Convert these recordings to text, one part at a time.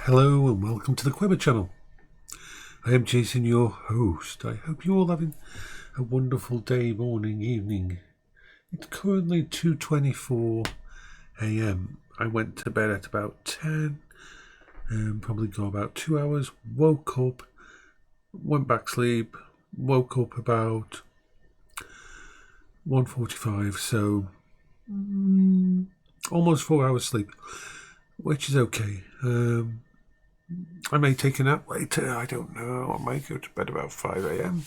Hello and welcome to the Quiver channel. I am Jason, your host. I hope you're all having a wonderful day, morning, evening. It's currently 2:24 a.m. I went to bed at about 10, probably got about 2 hours, woke up, went back to sleep, woke up about 1:45, so almost 4 hours sleep, which is okay. I may take a nap later, I don't know. I might go to bed about 5 a.m.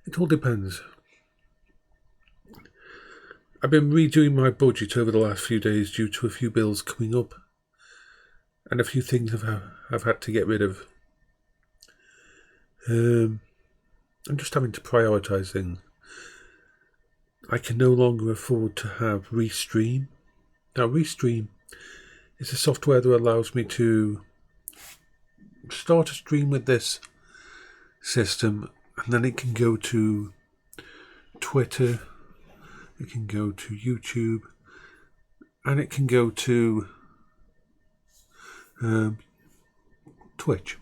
It all depends. I've been redoing my budget over the last few days due to a few bills coming up and a few things I've had to get rid of. I'm just having to prioritise things. I can no longer afford to have Restream. Now, Restream is a software that allows me to start a stream with this system, and then it can go to Twitter, it can go to YouTube, and it can go to Twitch.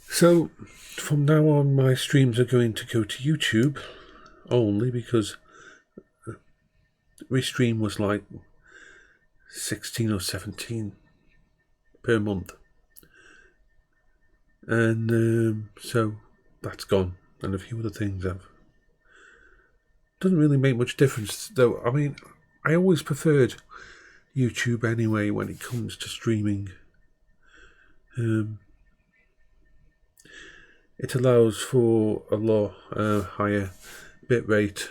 So from now on, my streams are going to go to YouTube only, because Restream was like 16 or 17 per month, and so that's gone, and a few other things have. Doesn't really make much difference though. I mean, I always preferred YouTube anyway when it comes to streaming. It allows for a lot higher bit rate,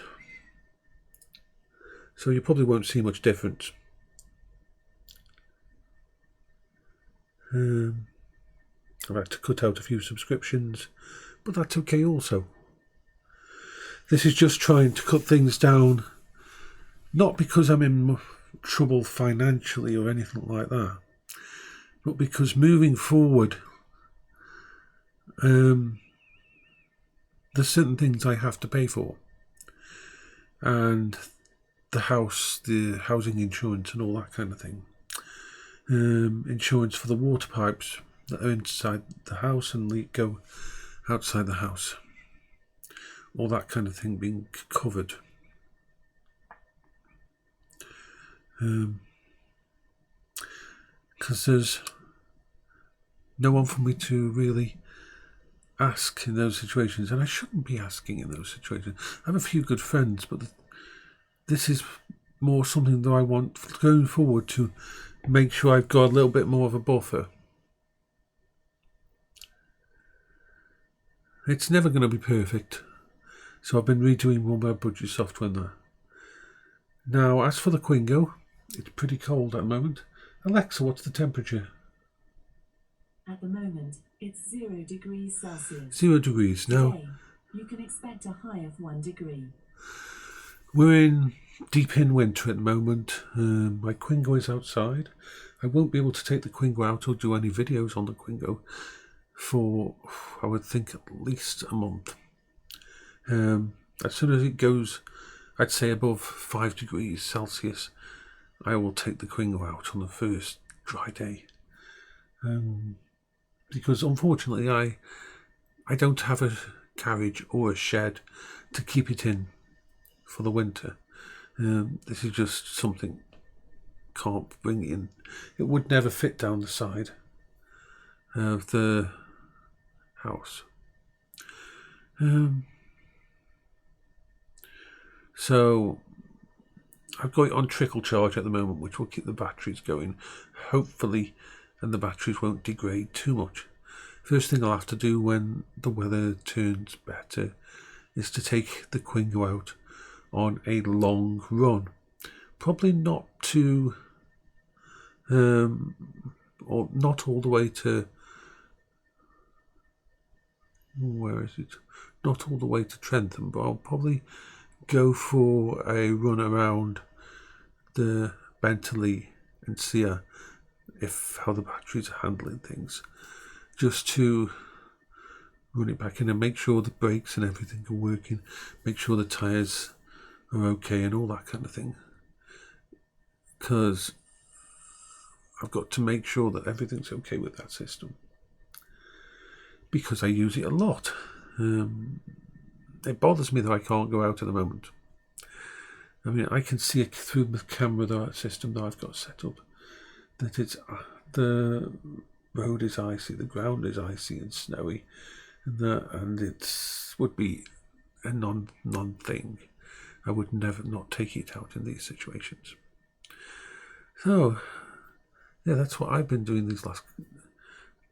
so you probably won't see much difference. I've had to cut out a few subscriptions, but that's okay also. This is just trying to cut things down, not because I'm in trouble financially or anything like that, but because moving forward, there's certain things I have to pay for, and the house, the housing insurance and all that kind of thing. Insurance for the water pipes that are inside the house and go outside the house. All that kind of thing being covered. Because there's no one for me to really ask in those situations, and I shouldn't be asking in those situations. I have a few good friends, but this is more something that I want going forward to make sure I've got a little bit more of a buffer. It's never going to be perfect, so I've been redoing all my budget software now. Now, as for the Quingo, it's pretty cold at the moment. Alexa, what's the temperature? At the moment, it's 0 degrees Celsius. 0 degrees. Now, today, you can expect a high of 1 degree. We're deep in winter at the moment. My Quingo is outside. I won't be able to take the Quingo out or do any videos on the Quingo for, I would think, at least a month. As soon as it goes, I'd say above 5 degrees Celsius, I will take the Quingo out on the first dry day. Because unfortunately I don't have a carriage or a shed to keep it in for the winter. This is just something can't bring in. It would never fit down the side of the house. So I've got it on trickle charge at the moment, which will keep the batteries going, hopefully, and the batteries won't degrade too much. First thing I'll have to do when the weather turns better is to take the Quingo out on a long run. Probably not to, or not all the way to, where is it? Not all the way to Trentham, but I'll probably go for a run around the Bentley and see how the batteries are handling things, just to run it back in and make sure the brakes and everything are working, make sure the tyres are okay and all that kind of thing. Because I've got to make sure that everything's okay with that system, because I use it a lot. It bothers me that I can't go out at the moment. I mean, I can see it through the camera, that system that I've got set up, that it's the road is icy, the ground is icy and snowy, and it would be a non-thing. I would never not take it out in these situations. So, yeah, that's what I've been doing these last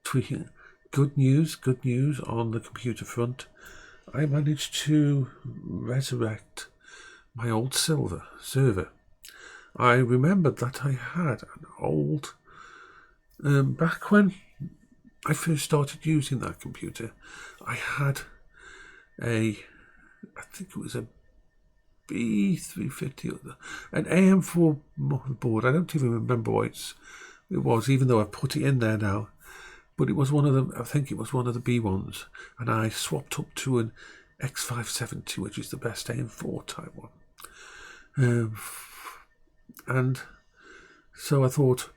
tweaking. Good news on the computer front. I managed to resurrect my old server. I remembered that I had an old, back when I first started using that computer, I had I think it was a B350, an AM4 motherboard. I don't even remember what it was, even though I put it in there now. But it was one of them. I think it was one of the B ones, and I swapped up to an X570, which is the best AM4 type one. And so I thought,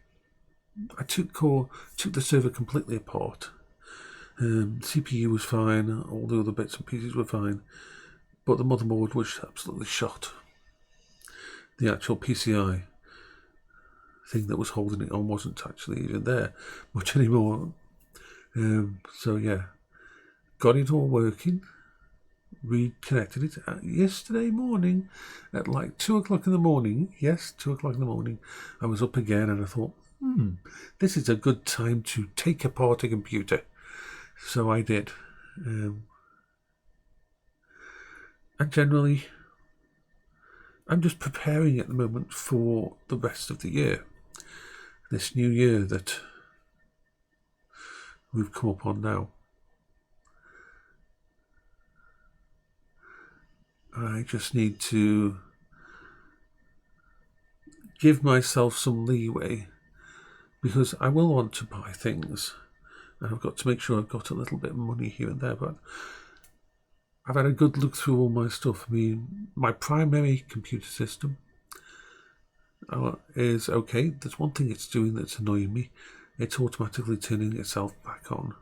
I took the server completely apart. CPU was fine, all the other bits and pieces were fine, but the motherboard was absolutely shot. The actual PCI thing that was holding it on wasn't actually even there much anymore. So yeah, got it all working, reconnected it yesterday morning at like 2 o'clock in the morning. Yes, 2 o'clock in the morning. I was up again and I thought, this is a good time to take apart a computer. So I did. And generally, I'm just preparing at the moment for the rest of the year. This new year that we've come up on now. I just need to give myself some leeway, because I will want to buy things, and I've got to make sure I've got a little bit of money here and there, but I've had a good look through all my stuff. I mean, my primary computer system is okay. There's one thing it's doing that's annoying me. It's automatically turning itself back on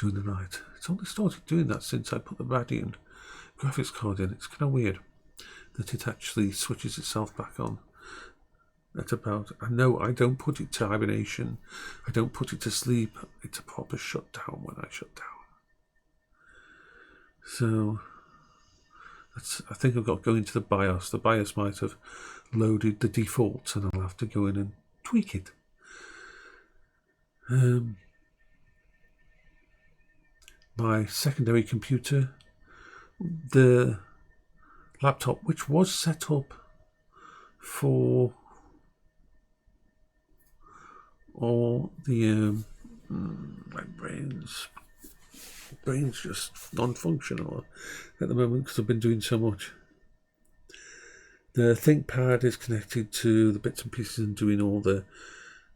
during the night. It's only started doing that since I put the Radeon graphics card in. It's kind of weird that it actually switches itself back on. At about, I know I don't put it to hibernation, I don't put it to sleep. It's a proper shutdown when I shut down. So I think I've got to go into the BIOS. The BIOS might have loaded the defaults, and I'll have to go in and tweak it. My secondary computer, the laptop, which was set up for all the my brain's just non-functional at the moment because I've been doing so much. The ThinkPad is connected to the bits and pieces and doing all the.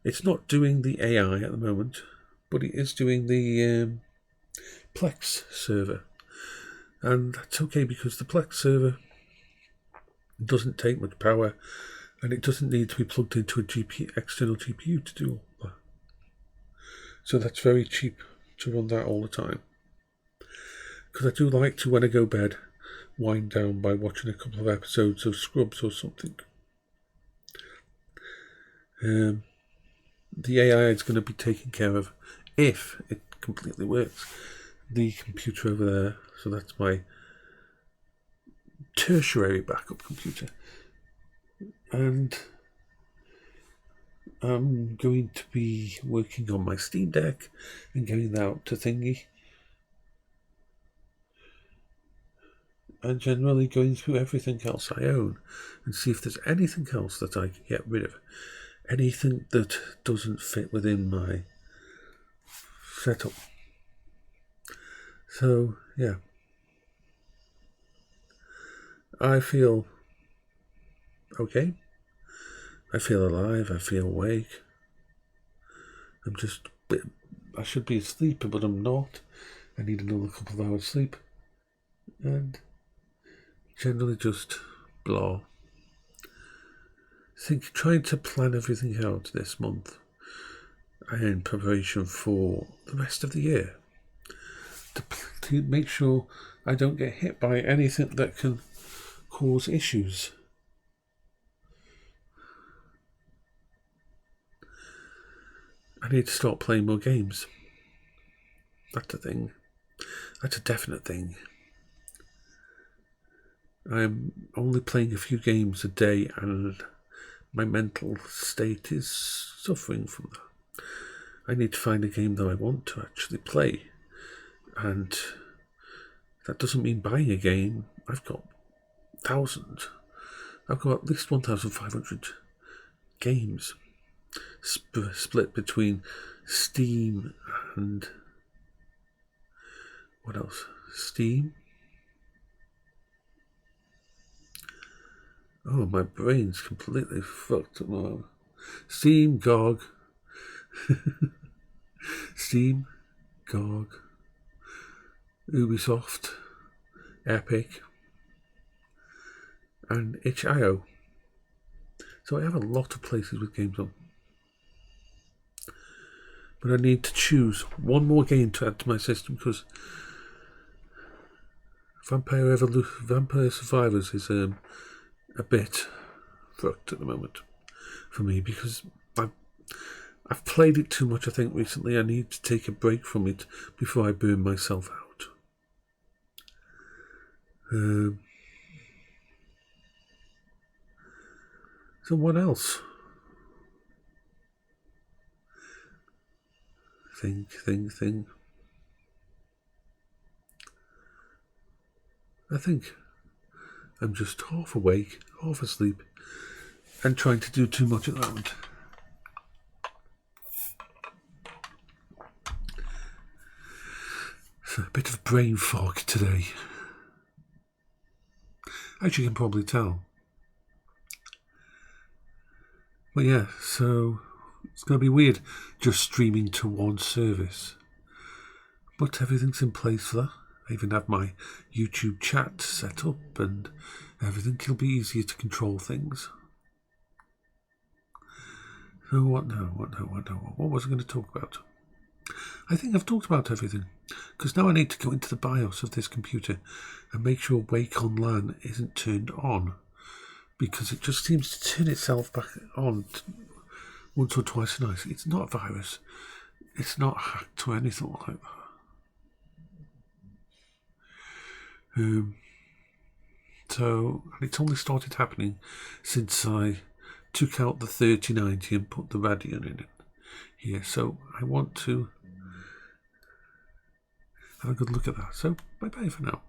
It's not doing the AI at the moment, but it is doing the Plex server, and that's okay because the Plex server doesn't take much power, and it doesn't need to be plugged into a external GPU to do all that. So that's very cheap to run that all the time. Because I do like to, when I go to bed, wind down by watching a couple of episodes of Scrubs or something. The AI is going to be taken care of if it completely works. The computer over there, so that's my tertiary backup computer. And I'm going to be working on my Steam Deck and getting that out to Thingy. And generally going through everything else I own and see if there's anything else that I can get rid of. Anything that doesn't fit within my setup. So, yeah. I feel okay. I feel alive. I feel awake. I should be asleep, but I'm not. I need another couple of hours sleep. And generally just blah. Trying to plan everything out this month in preparation for the rest of the year. To make sure I don't get hit by anything that can cause issues. I need to start playing more games. That's a thing. That's a definite thing. I'm only playing a few games a day and my mental state is suffering from that. I need to find a game that I want to actually play. And that doesn't mean buying a game. I've got thousands. I've got at least 1,500 games split between Steam and what else? Steam. Oh, my brain's completely fucked at the moment. Steam, GOG, Steam, GOG, Ubisoft, Epic, and itch.io. So I have a lot of places with games on. But I need to choose one more game to add to my system because Vampire Survivors is a bit fucked at the moment for me because I've played it too much, I think, recently. I need to take a break from it before I burn myself out. So what else? Think. I think I'm just half awake, half asleep, and trying to do too much at the moment. So a bit of brain fog today, as you can probably tell. But yeah, so it's going to be weird just streaming to one service. But everything's in place for that. I even have my YouTube chat set up and everything. It'll be easier to control things. So what now? What was I going to talk about? I think I've talked about everything. Because now I need to go into the BIOS of this computer and make sure Wake on LAN isn't turned on. Because it just seems to turn itself back on once or twice a night. It's not a virus. It's not hacked or anything like that. So it's only started happening since I took out the 3090 and put the Radeon in it here. So I want to have a good look at that. So bye-bye for now.